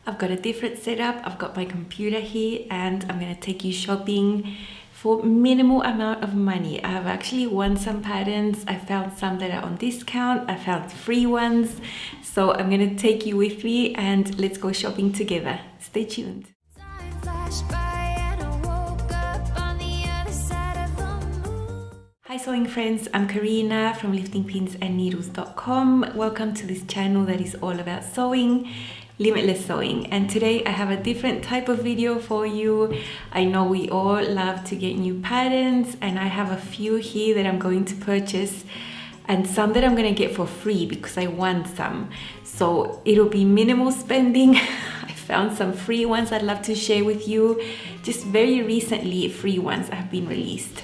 I've got a different setup. I've got my computer here and I'm going to take you shopping for minimal amount of money. I have actually won some patterns. I found some that are on discount. I found free ones. So I'm going to take you with me and let's go shopping together. Stay tuned. Hi sewing friends, I'm Karina from liftingpinsandneedles.com. Welcome to this channel that is all about sewing, limitless sewing, and today I have a different type of video for you. I know we all love to get new patterns and I have a few here that I'm going to purchase and some that I'm going to get for free because I want some. So it'll be minimal spending. I found some free ones I'd love to share with you. Just very recently free ones have been released.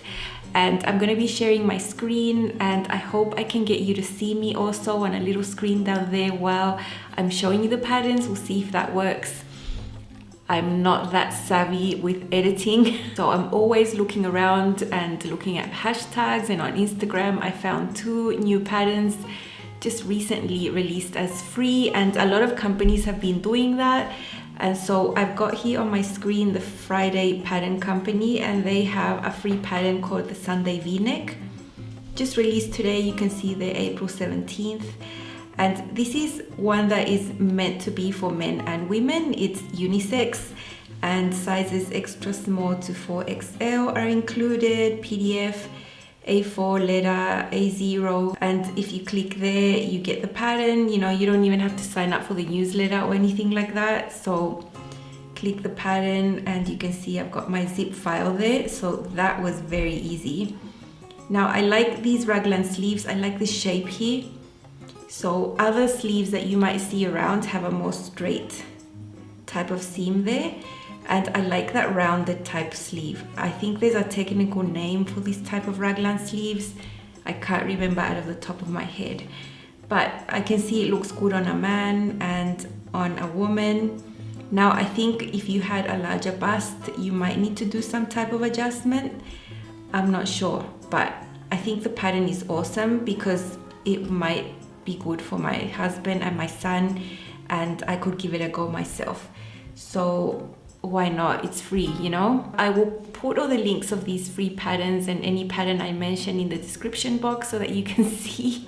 And I'm going to be sharing my screen and I hope I can get you to see me also on a little screen down there while I'm showing you the patterns. We'll see if that works. I'm not that savvy with editing, so I'm always looking around and looking at hashtags, and on Instagram I found 2 new patterns just recently released as free, and a lot of companies have been doing that. And so I've got here on my screen the Friday Pattern Company, and they have a free pattern called the Sunday V-neck. Just released today, you can see the April 17th. And this is one that is meant to be for men and women. It's unisex and sizes extra small to 4XL are included, PDF, A4 letter, A0, and if you click there you get the pattern. You know, you don't even have to sign up for the newsletter or anything like that. So click the pattern and you can see I've got my zip file there, so that was very easy. Now I like these raglan sleeves. I like this shape here. So other sleeves that you might see around have a more straight type of seam there. And I like that rounded type sleeve. I think there's a technical name for this type of raglan sleeves. I can't remember out of the top of my head. But I can see it looks good on a man and on a woman. Now I think if you had a larger bust, you might need to do some type of adjustment. I'm not sure, but I think the pattern is awesome because it might be good for my husband and my son, and I could give it a go myself. So why not? It's free, you know? I will put all the links of these free patterns and any pattern I mention in the description box so that you can see.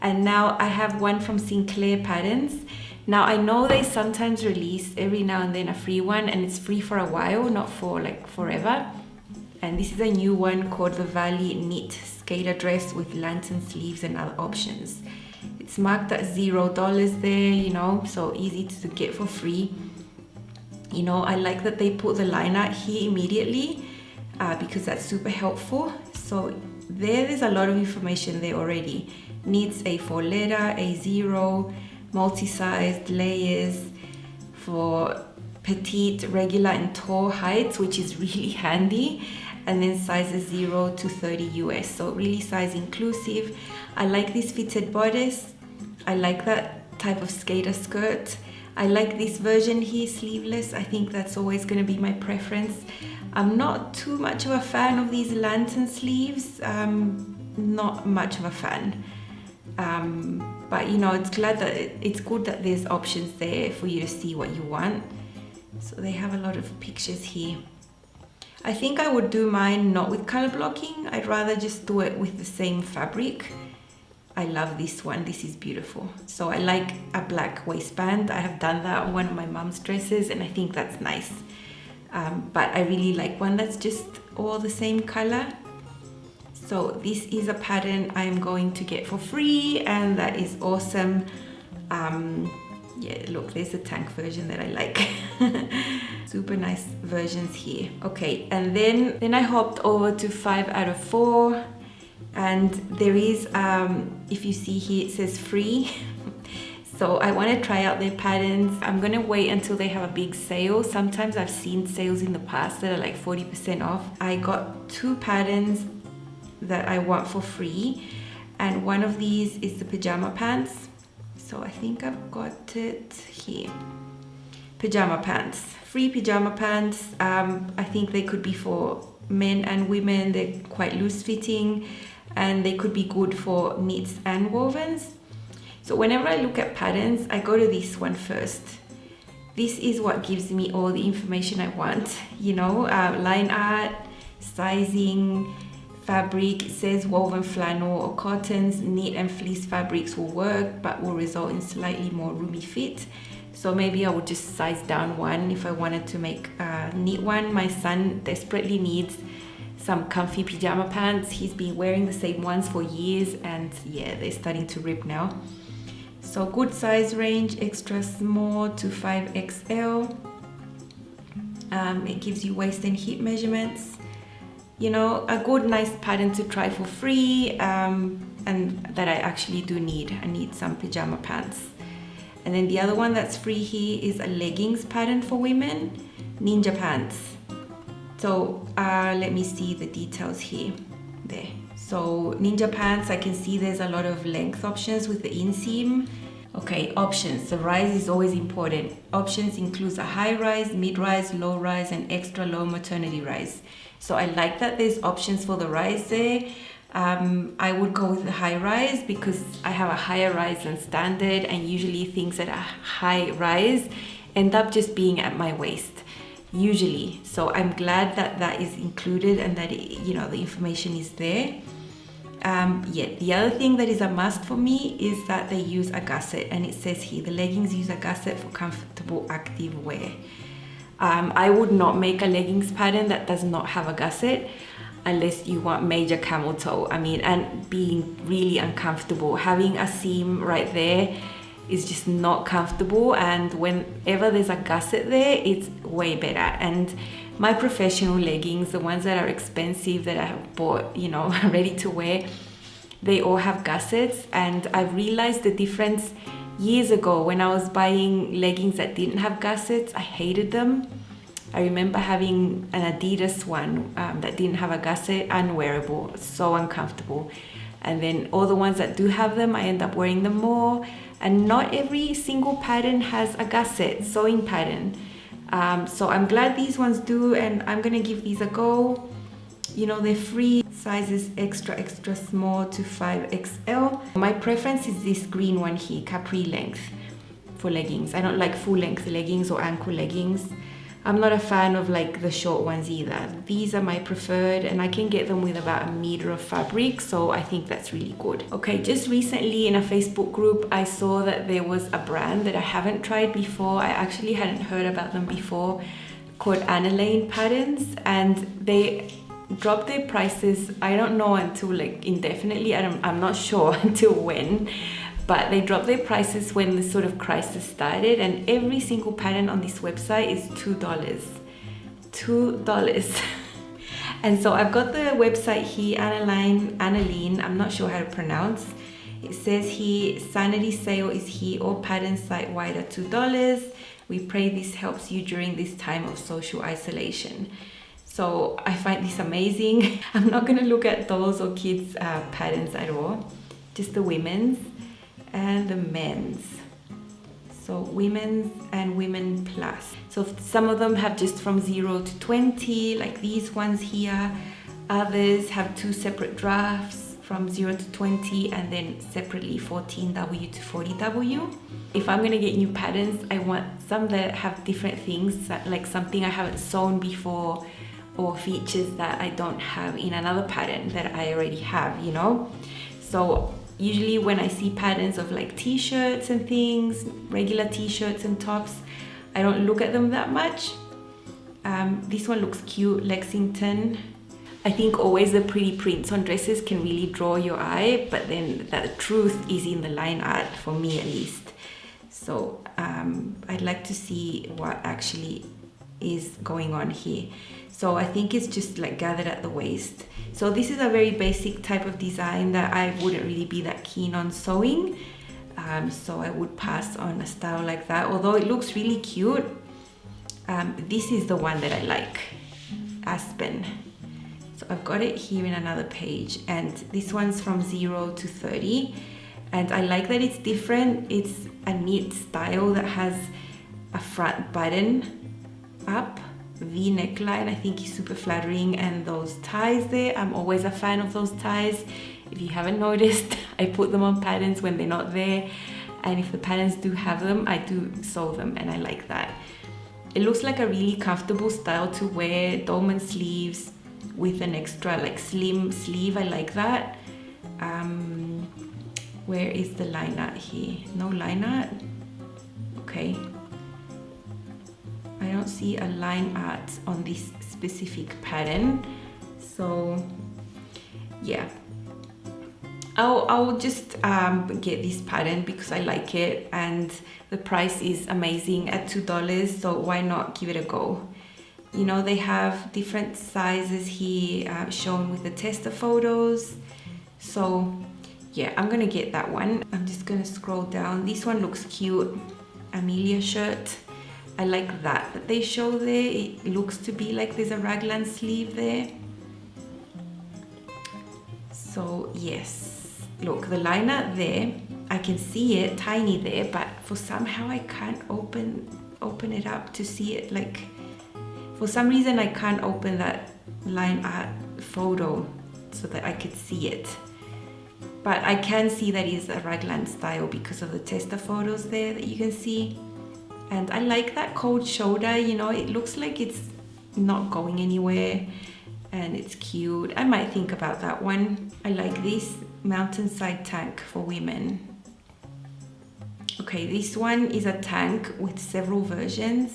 And now I have one from Sinclair Patterns. Now I know they sometimes release every now and then a free one, and it's free for a while, not for like forever. And this is a new one called the Valley Knit Skater Dress with lantern sleeves and other options. It's marked at $0 there, you know, so easy to get for free. You know, I like that they put the line art here immediately because that's super helpful. So there's a lot of information there already. Needs A4 letter, A0, multi-sized layers for petite, regular and tall heights, which is really handy. And then sizes 0 to 30 US, so really size inclusive. I like this fitted bodice. I like that type of skater skirt. I like this version here, sleeveless. I think that's always going to be my preference. I'm not too much of a fan of these lantern sleeves. Not much of a fan. But you know, it's good that there's options there for you to see what you want. So they have a lot of pictures here. I think I would do mine not with color blocking. I'd rather just do it with the same fabric. I love this one. This is beautiful. So I like a black waistband. I have done that on one of my mom's dresses and I think that's nice. But I really like one that's just all the same color. So this is a pattern I'm going to get for free, and that is awesome. Yeah, look, there's a tank version that I like. Super nice versions here. Okay, and then I hopped over to 5 out of 4. And there is, if you see here, it says free. So I want to try out their patterns. I'm going to wait until they have a big sale. Sometimes I've seen sales in the past that are like 40% off. I got 2 patterns that I want for free. And one of these is the pajama pants. So I think I've got it here. Pajama pants, free pajama pants. I think they could be for men and women. They're quite loose fitting and they could be good for knits and wovens. So whenever I look at patterns, I go to this one first this is what gives me all the information I want, you know, line art, sizing, fabric. It says woven flannel or cottons, knit and fleece fabrics will work but will result in slightly more roomy fit. So maybe I would just size down one if I wanted to make a knit one. My son desperately needs some comfy pajama pants. He's been wearing the same ones for years and yeah, they're starting to rip now. So good size range, extra small to 5XL. It gives you waist and hip measurements. You know, a good nice pattern to try for free, and that I actually do need. I need some pajama pants. And then the other one that's free here is a leggings pattern for women, ninja pants. So let me see the details here. There. So ninja pants, I can see there's a lot of length options with the inseam. Okay, options. The rise is always important. Options includes a high rise, mid rise, low rise, and extra low maternity rise. So I like that there's options for the rise there. I would go with the high rise because I have a higher rise than standard, and usually things that are high rise end up just being at my waist, usually. So I'm glad that that is included and that you know, the information is there. Yeah, the other thing that is a must for me is that they use a gusset, and it says here the leggings use a gusset for comfortable active wear. I would not make a leggings pattern that does not have a gusset unless you want major camel toe. I mean, and being really uncomfortable. Having a seam right there is just not comfortable, and whenever there's a gusset there, it's way better. And my professional leggings, the ones that are expensive that I have bought, you know, ready to wear, they all have gussets, and I've realized the difference years ago when I was buying leggings that didn't have gussets. I hated them. I remember having an Adidas one that didn't have a gusset, unwearable, so uncomfortable. And then all the ones that do have them, I end up wearing them more. And not every single pattern has a gusset, sewing pattern. So I'm glad these ones do, and I'm gonna give these a go. You know, they're free, sizes extra small to 5XL. My preference is this green one here, capri length for leggings. I don't like full length leggings or ankle leggings. I'm not a fan of like the short ones either. These are my preferred, and I can get them with about a meter of fabric, so I think that's really good. Okay, just recently in a Facebook group, I saw that there was a brand that I haven't tried before. I actually hadn't heard about them before, called Annelaine Patterns, and they dropped their prices, I don't know, until like indefinitely. I'm not sure until when. But they dropped their prices when the sort of crisis started, and every single pattern on this website is $2. $2. And so I've got the website here, Annelaine, I'm not sure how to pronounce. It says here, Sanity sale is here, all patterns site-wide at $2. We pray this helps you during this time of social isolation. So I find this amazing. I'm not gonna look at those or kids' patterns at all, just the women's and the men's. So women's and women plus. So some of them have just from 0 to 20, like these ones here. Others have 2 separate drafts from 0 to 20, and then separately 14W to 40W. If I'm gonna get new patterns, I want some that have different things, like something I haven't sewn before, or features that I don't have in another pattern that I already have, you know? So usually when I see patterns of like t-shirts and things, regular t-shirts and tops, I don't look at them that much. This one looks cute, Lexington. I think always the pretty prints on dresses can really draw your eye, but then the truth is in the line art, for me at least. So I'd like to see what actually is going on here. So I think it's just like gathered at the waist. So this is a very basic type of design that I wouldn't really be that keen on sewing. So I would pass on a style like that, although it looks really cute. This is the one that I like, Aspen. So I've got it here in another page, and this one's from 0 to 30. And I like that it's different. It's a neat style that has a front button up, V neckline, I think is super flattering, and those ties there, I'm always a fan of those ties. If you haven't noticed, I put them on patterns when they're not there, and if the patterns do have them, I do sew them, and I like that. It looks like a really comfortable style to wear, dolman sleeves with an extra like slim sleeve. I like that. Where is the line art here? No line art? Okay. I don't see a line art on this specific pattern. So yeah. I'll just get this pattern because I like it and the price is amazing at $2, so why not give it a go? You know, they have different sizes here shown with the tester photos. So yeah, I'm gonna get that one. I'm just gonna scroll down. This one looks cute. Amelia shirt. I like that they show there. It looks to be like there's a raglan sleeve there. So yes, look, the liner there, I can see it tiny there, but for somehow I can't open it up to see it. Like for some reason I can't open that line art photo so that I could see it. But I can see that it's a raglan style because of the tester photos there that you can see. And I like that cold shoulder, you know, it looks like it's not going anywhere and it's cute. I might think about that one. I like this Mountainside tank for women. Okay, this one is a tank with several versions.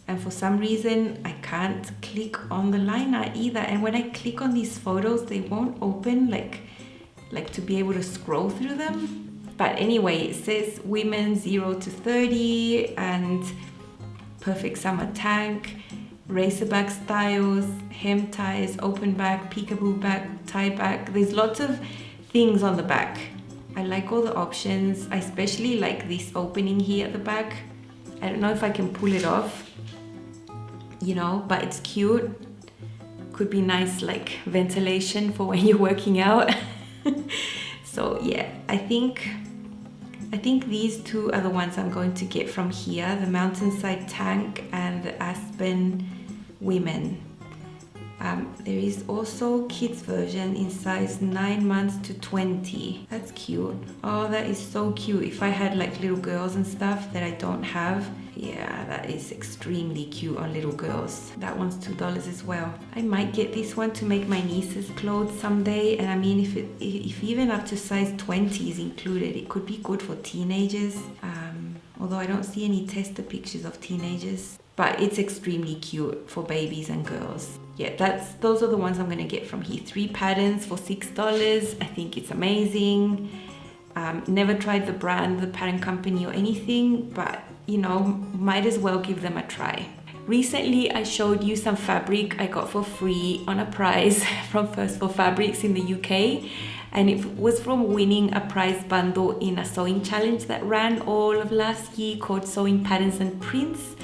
And for some reason, I can't click on the liner either. And when I click on these photos, they won't open like to be able to scroll through them. But anyway, it says women 0 to 30 and perfect summer tank, racerback styles, hem ties, open back, peekaboo back, tie back. There's lots of things on the back. I like all the options. I especially like this opening here at the back. I don't know if I can pull it off, you know, but it's cute. Could be nice like ventilation for when you're working out. So yeah, I think these two are the ones I'm going to get from here, the Mountainside tank and the Aspen women. There is also kids version in size 9 months to 20. That's cute. Oh, that is so cute. If I had like little girls and stuff that I don't have, yeah, that is extremely cute on little girls. That one's $2 as well. I might get this one to make my niece's clothes someday. And I mean, if even up to size 20 is included, it could be good for teenagers. Although I don't see any tester pictures of teenagers. But it's extremely cute for babies and girls. Yeah, those are the ones I'm gonna get from here. 3 patterns for $6. I think it's amazing. Never tried the brand, the pattern company or anything, but you know, might as well give them a try. Recently, I showed you some fabric I got for free on a prize from First for Fabrics in the UK. And it was from winning a prize bundle in a sewing challenge that ran all of last year called Sewing Patterns and Prints.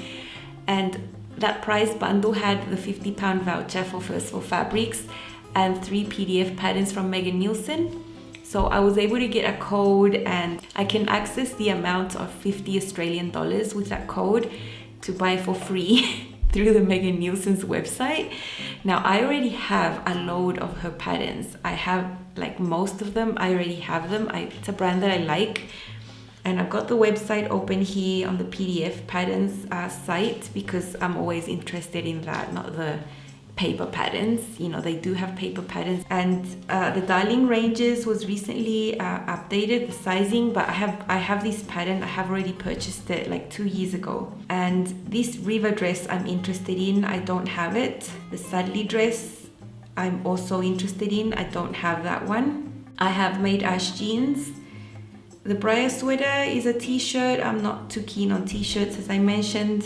And that prize bundle had the £50 voucher for First for Fabrics and 3 PDF patterns from Nielsen. So I was able to get a code and I can access the amount of 50 Australian dollars with that code to buy for free through the Nielsen's website. Now I already have a load of her patterns. I have like most of them, I already have them. It's a brand that I like. And I've got the website open here on the PDF patterns site because I'm always interested in that, not the paper patterns. You know, they do have paper patterns. And the Darling Ranges was recently updated, the sizing, but I have this pattern. I have already purchased it like 2 years ago. And this River dress I'm interested in, I don't have it. The Sadly dress I'm also interested in, I don't have that one. I have Made Ash jeans. The Briar sweater is a t-shirt. I'm not too keen on t-shirts, as I mentioned.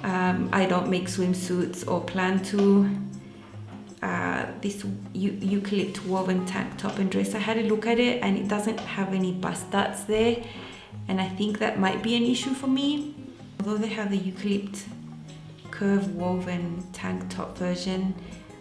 I don't make swimsuits or plan to. This eucalypt woven tank top and dress, I had a look at it and it doesn't have any bust darts there. And I think that might be an issue for me. Although they have the eucalypt curve woven tank top version,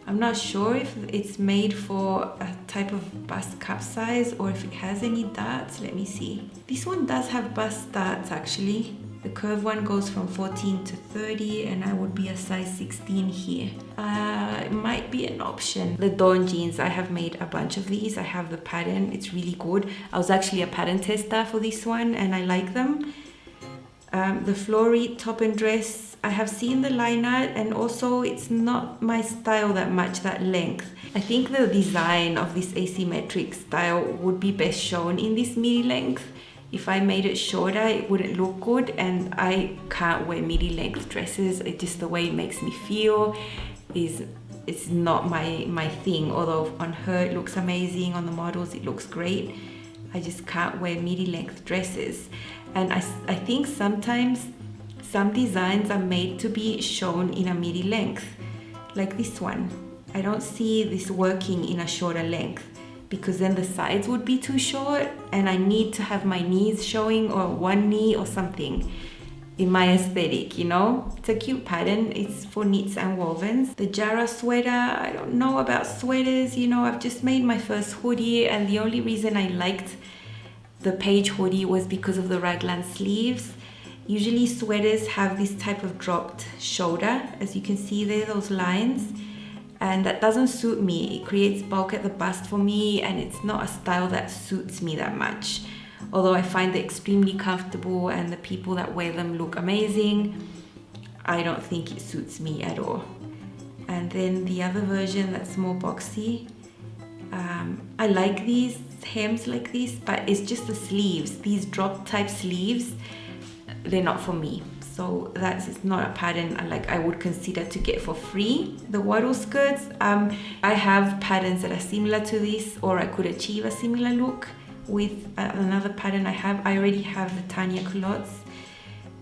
I'm not sure if it's made for a type of bust cup size or if it has any darts. Let me see. This one does have bust darts actually. The curve one goes from 14 to 30 and I would be a size 16 here. It might be an option. The Dawn jeans, I have made a bunch of these. I have the pattern, it's really good. I was actually a pattern tester for this one and I like them. The flory top and dress, I have seen the line art, and also it's not my style that much, that length. I think the design of this asymmetric style would be best shown in this midi length. If I made it shorter, it wouldn't look good, and I can't wear midi length dresses. It's just the way it makes me feel it's not my thing. Although on her it looks amazing, on the models it looks great, I just can't wear midi length dresses. And I think sometimes some designs are made to be shown in a midi length, like this one. I don't see this working in a shorter length, because then the sides would be too short and I need to have my knees showing, or one knee or something in my aesthetic, you know? It's a cute pattern. It's for knits and wovens. The Jara sweater, I don't know about sweaters, you know, I've just made my first hoodie, and the only reason I liked the Page hoodie was because of the raglan sleeves. Usually sweaters have this type of dropped shoulder, as you can see there, those lines, and that doesn't suit me. It creates bulk at the bust for me, and it's not a style that suits me that much. Although I find it extremely comfortable and the people that wear them look amazing, I don't think it suits me at all. And then the other version that's more boxy, I like these hems like this, but it's just the sleeves. These drop type sleeves, they're not for me. So it's not a pattern I would consider to get for free. The waddle skirts, I have patterns that are similar to this, or I could achieve a similar look with another pattern I have. I already have the Tanya culottes.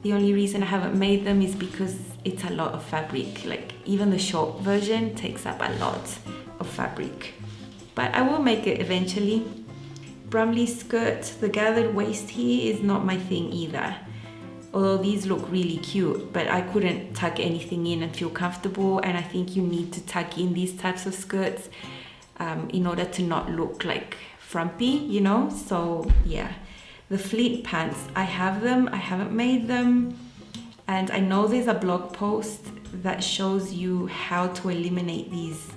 The only reason I haven't made them is because it's a lot of fabric. Like even the short version takes up a lot of fabric. But I will make it eventually. Brumley skirt, the gathered waist here is not my thing either. Although these look really cute, but I couldn't tuck anything in and feel comfortable, and I think you need to tuck in these types of skirts in order to not look like frumpy, you know? So yeah, the fleet pants, I have them, I haven't made them, and I know there's a blog post that shows you how to eliminate these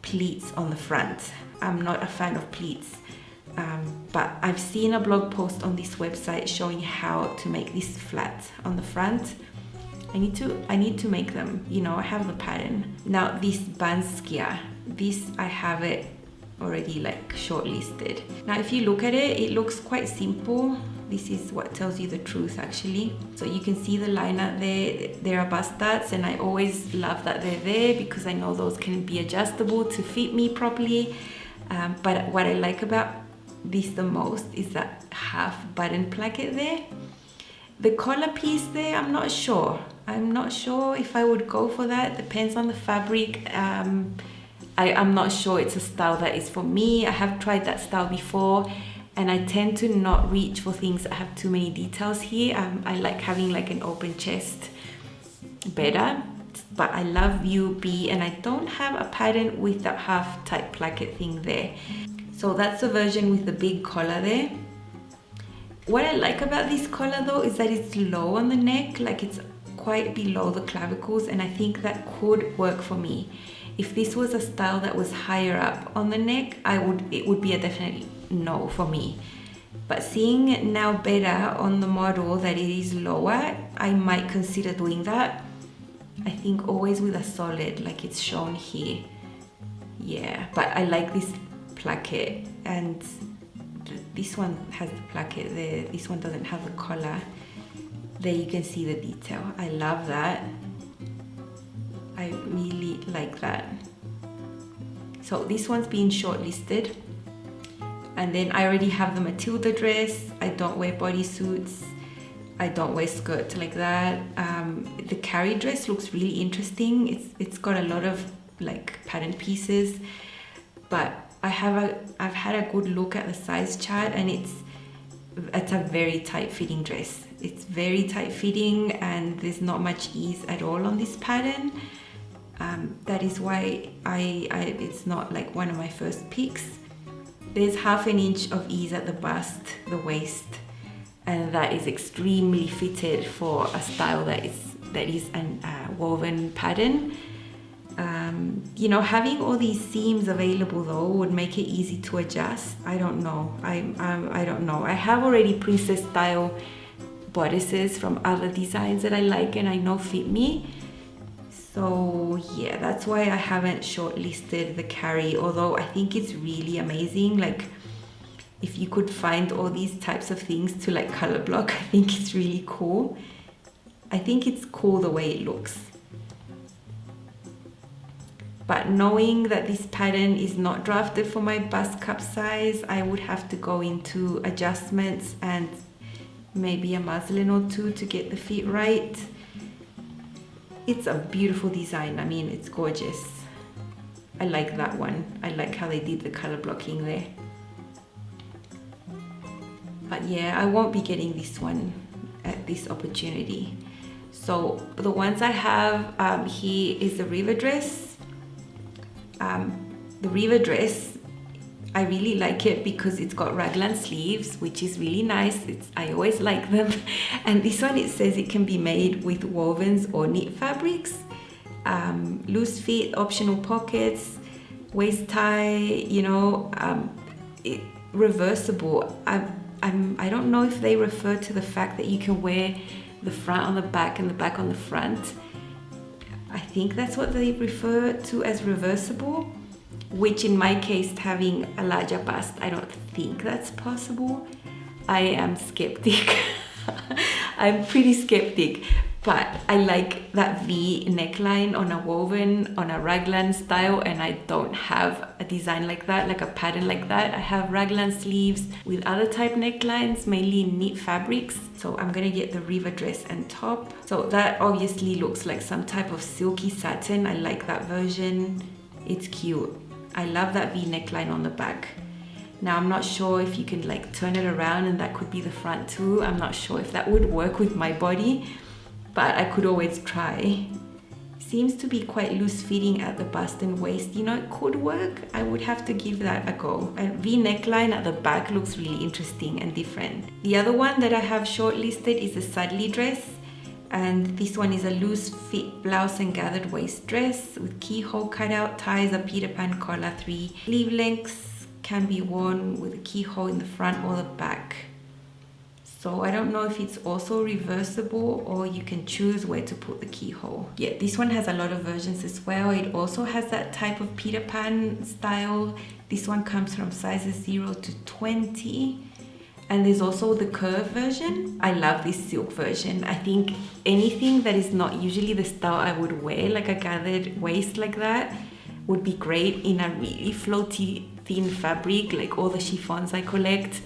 pleats on the front. I'm not a fan of pleats. But I've seen a blog post on this website showing how to make this flat on the front. I need to make them, you know, I have the pattern. Now this Banskia, this I have it already like shortlisted. Now if you look at it, it looks quite simple. This is what tells you the truth actually. So you can see the line out there, there are bust darts, and I always love that they're there because I know those can be adjustable to fit me properly. But what I like about this the most is that half button placket there. The collar piece there, I'm not sure if I would go for that. Depends on the fabric. I'm not sure it's a style that is for me. I have tried that style before, and I tend to not reach for things that have too many details here. I like having like an open chest better, but I love UB, and I don't have a pattern with that half type placket thing there. So that's the version with the big collar there. What I like about this collar though is that it's low on the neck, like it's quite below the clavicles, and I think that could work for me. If this was a style that was higher up on the neck, it would be a definite no for me. But seeing it now better on the model that it is lower, I might consider doing that. I think always with a solid, like it's shown here. Yeah, but I like this placket, and this one has the placket there. This one doesn't have the collar. There you can see the detail. I love that. I really like that. So this one's been shortlisted. And then I already have the Matilda dress. I don't wear bodysuits. I don't wear skirts like that. The Carrie dress looks really interesting. It's got a lot of like pattern pieces, but I've had a good look at the size chart, and it's a very tight fitting dress. It's very tight fitting, and there's not much ease at all on this pattern. That is why it's not like one of my first picks. There's half an inch of ease at the bust, the waist, and that is extremely fitted for a style that is a woven pattern. You know, having all these seams available though would make it easy to adjust. I don't know. I don't know. I have already princess style bodices from other designs that I like and I know fit me. So yeah, that's why I haven't shortlisted the carry, although I think it's really amazing. Like, if you could find all these types of things to like color block, I think it's really cool. I think it's cool the way it looks. But knowing that this pattern is not drafted for my bust cup size, I would have to go into adjustments and maybe a muslin or two to get the fit right. It's a beautiful design. I mean, it's gorgeous. I like that one. I like how they did the color blocking there. But yeah, I won't be getting this one at this opportunity. So the ones I have here is the river dress. The river dress, I really like it because it's got raglan sleeves, which is really nice. I always like them. And this one, it says it can be made with wovens or knit fabrics. Loose fit, optional pockets, waist tie, you know, reversible. I don't know if they refer to the fact that you can wear the front on the back and the back on the front. I think that's what they refer to as reversible, which in my case, having a larger bust, I don't think that's possible. I am skeptic. I'm pretty skeptic, but I like that V neckline on a woven, on a raglan style, and I don't have a design like that, like a pattern like that. I have raglan sleeves with other type necklines, mainly knit fabrics. So I'm gonna get the river dress and top. So that obviously looks like some type of silky satin. I like that version. It's cute. I love that V neckline on the back. Now I'm not sure if you can like turn it around and that could be the front too. I'm not sure if that would work with my body, but I could always try. Seems to be quite loose fitting at the bust and waist. You know, it could work. I would have to give that a go. A V neckline at the back looks really interesting and different. The other one that I have shortlisted is the Sudley dress. And this one is a loose fit blouse and gathered waist dress with keyhole cutout, ties, a Peter Pan collar, 3 sleeve lengths, can be worn with a keyhole in the front or the back. So I don't know if it's also reversible or you can choose where to put the keyhole. Yeah, this one has a lot of versions as well. It also has that type of Peter Pan style. This one comes from sizes 0 to 20. And there's also the curve version. I love this silk version. I think anything that is not usually the style I would wear, like a gathered waist like that, would be great in a really floaty, thin fabric, like all the chiffons I collect.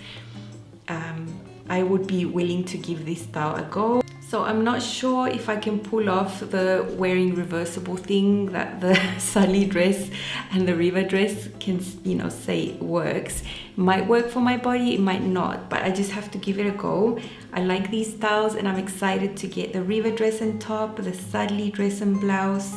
I would be willing to give this style a go. So I'm not sure if I can pull off the wearing reversible thing that the Sudley dress and the river dress can, you know, say works. It might work for my body, it might not, but I just have to give it a go. I like these styles and I'm excited to get the river dress and top, the Sudley dress and blouse,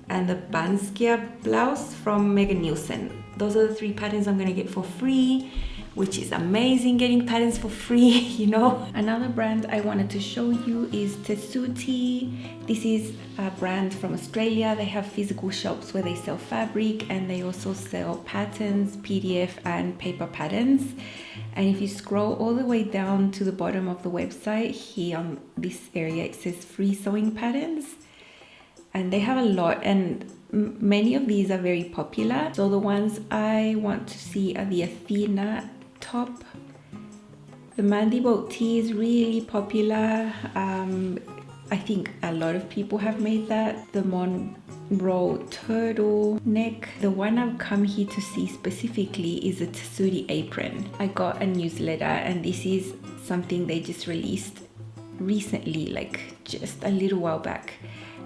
and the Banskia blouse from Nielsen. Those are the 3 patterns I'm gonna get for free, which is amazing, getting patterns for free, you know. Another brand I wanted to show you is Suti. This is a brand from Australia. They have physical shops where they sell fabric and they also sell patterns, PDF and paper patterns. And if you scroll all the way down to the bottom of the website, here on this area, it says free sewing patterns. And they have a lot, and many of these are very popular. So the ones I want to see are the Athena top. The Mandy Boat tee is really popular. I think a lot of people have made that. The Monroe turtle neck. The one I've come here to see specifically is a Suti apron. I got a newsletter and this is something they just released recently, like just a little while back.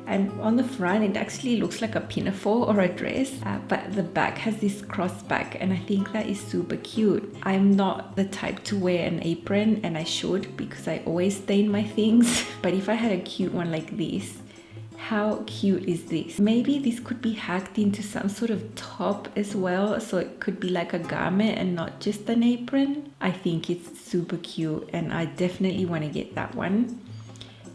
And on the front, it actually looks like a pinafore or a dress, but the back has this cross back, and I think that is super cute. I'm not the type to wear an apron, and I should because I always stain my things. But if I had a cute one like this, how cute is this? Maybe this could be hacked into some sort of top as well, so it could be like a garment and not just an apron. I think it's super cute, and I definitely want to get that one.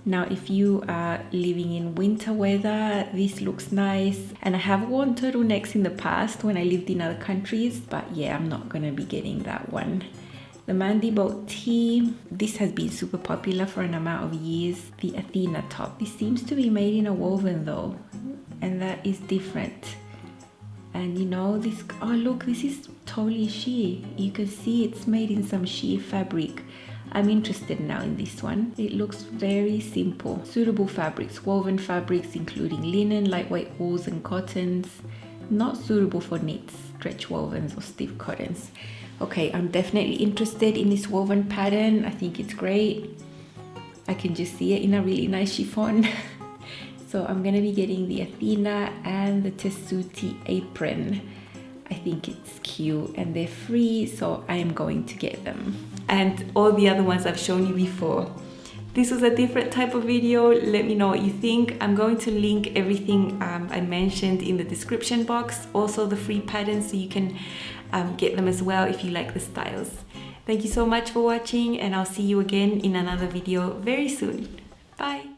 Now, if you are living in winter weather, this looks nice. And I have worn turtlenecks in the past when I lived in other countries, but yeah, I'm not gonna be getting that one. The Mandy Boat Tee, this has been super popular for an amount of years. The Athena top, this seems to be made in a woven though, and that is different. And you know, this, oh look, this is totally sheer. You can see it's made in some sheer fabric. I'm interested now in this one. It looks very simple. Suitable fabrics, woven fabrics including linen, lightweight wools and cottons. Not suitable for knits, stretch wovens or stiff cottons. Okay, I'm definitely interested in this woven pattern. I think it's great. I can just see it in a really nice chiffon. So I'm gonna be getting the Athena and the Suti apron. I think it's cute and they're free, so I am going to get them. And all the other ones I've shown you before. This was a different type of video. Let me know what you think. I'm going to link everything I mentioned in the description box. Also the free patterns, so you can get them as well if you like the styles. Thank you so much for watching, and I'll see you again in another video very soon. Bye.